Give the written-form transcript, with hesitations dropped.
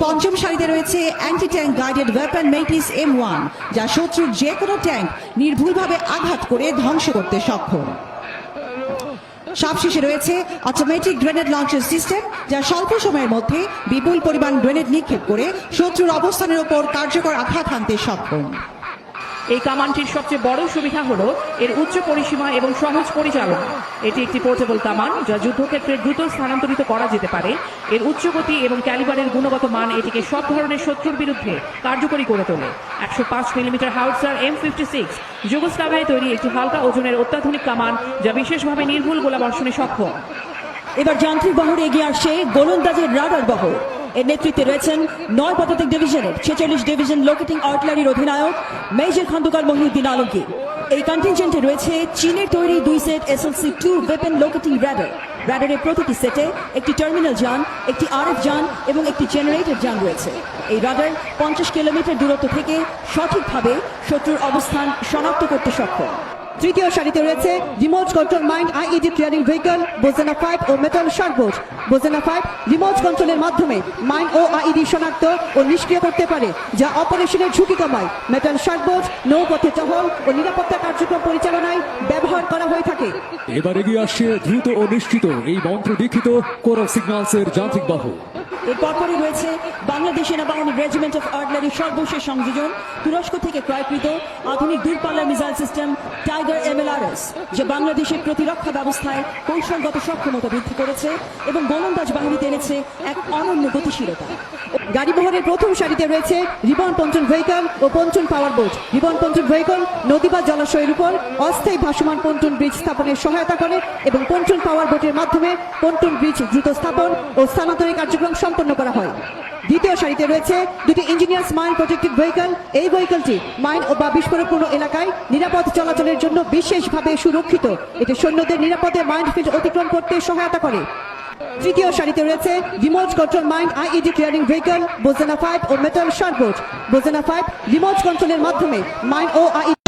পঞ্চম সারিতে রয়েছে anti tank guided weapon মেটিস M1, যা শত্রুর যে কোনো ট্যাঙ্ক নির্ভুলভাবে আঘাত করে ধ্বংস করতে সক্ষম। সবশেষে রয়েছে অটোমেটিক গ্রেনেড লঞ্চার সিস্টেম, যা স্বল্প সময়ের মধ্যে বিপুল পরিমাণ গ্রেনেড নিক্ষেপ করে শত্রুর অবস্থানের উপর কার্যকর আঘাত হানতে সক্ষম। এই কামানটির সবচেয়ে বড় সুবিধা হলো এর উচ্চ পরিসীমা এবং সহজ পরিচালনা। এটি একটি পোর্টেবল কামান, যা যুদ্ধক্ষেত্রে দ্রুত স্থানান্তরিত করা যেতে পারে। এর উচ্চ গতি এবং ক্যালিবারের গুণগত মান এটিকে সব ধরনের শত্রুর বিরুদ্ধে কার্যকরী করে তোলে। 105 মিলিমিটার হাউটজার M56 যুগোস্লাভিয়ায় তৈরি একটি হালকা ওজনের অত্যাধুনিক কামান, যা বিশেষভাবে নির্ভুল গোলাবর্ষণে সক্ষম। এবার যান্ত্রিক বহর এগিয়ে আসছে গোলন্দাজের রাডার বহর। এর নেতৃত্বে রয়েছেন 9 পদাতিক ডিভিশনের 46 ডিভিশন লোকেটিং আর্টিলারির অধিনায়ক মেজর খন্দকার মহিউদ্দিন আলমগীর। এই কন্টিনজেন্টে রয়েছে চীনের তৈরি 2 set SLC-2 weapon locating radar. রাডারের প্রতিটি সেটে একটি টার্মিনাল যান, একটি RF যান এবং একটি জেনারেটর যান রয়েছে। এই রাডার 50 কিলোমিটার দূরত্ব থেকে সঠিকভাবে শত্রুর অবস্থান শনাক্ত করতে সক্ষম। তৃতীয় সারিতে রয়েছে remote control mined IED clearing vehicle Bozena 5 ও মেটাল শার্কবোট। বোজেনা 5 রিমোট কন্ট্রোলের মাধ্যমে মাইন্ড ও IED শনাক্ত ও নিষ্ক্রিয় করতে পারে, যা অপারেশনের ঝুঁকি কমায়। মেটাল শার্কবোট নৌপথে টহল ও নিরাপত্তা কার্যক্রম পরিচালনায় ব্যবহার করা হয়ে থাকে। এবার এগিয়ে আসছে দ্রুত ও নিশ্চিত এই মন্ত্র দীক্ষিত কোরো সিগন্যালসের যান্ত্রিক বাহু। এর পরপরই রয়েছে বাংলাদেশ সেনাবাহিনীর রেজিমেন্ট অফ আর্টিলারির সর্বশেষ সংযোজন, তুরস্ক থেকে ক্রয়কৃত আধুনিক দূরপাল্লার মিসাইল সিস্টেম টাইগার MLRS, যা বাংলাদেশের প্রতিরক্ষা ব্যবস্থায় কৌশলগত সক্ষমতা বৃদ্ধি করেছে এবং গোলন্দাজ বাহিনীতে এনেছে এক অনন্য গতিশীলতা। গাড়িবহরের প্রথম সারিতে রয়েছে রিবন পন্টন ভেহিকল ও পন্টন পাওয়ার বোট। রিবন পন্টন ভেহিকল নদী বা জলাশয়ের উপর অস্থায়ী ভাসমান পন্টন ব্রিজ স্থাপনের সহায়তা করে এবং পন্টন পাওয়ার বোটের মাধ্যমে পন্টন ব্রিজ দ্রুত স্থাপন ও স্থানান্তরের কার্যক্রম সম্পন্ন করা হয়। দ্বিতীয় সারিতে রয়েছে দুটি ইঞ্জিনিয়ার্স মাইন প্রোটেক্টেড ভেহিকল। এই ভেহিকলটি মাইন ও বা বিস্ফোরকপূর্ণ এলাকায় নিরাপদ চলাচলের জন্য বিশেষভাবে সুরক্ষিত। এটি সৈন্যদের নিরাপদে মাইনফিল্ড অতিক্রম করতে সহায়তা করে। তৃতীয় সারিতে রয়েছে remote control mined IED clearing vehicle Bozena 5 ও মেটাল শার্কবোট। বোজেনা 5 রিমোট কন্ট্রোলের মাধ্যমে মাইন ও IED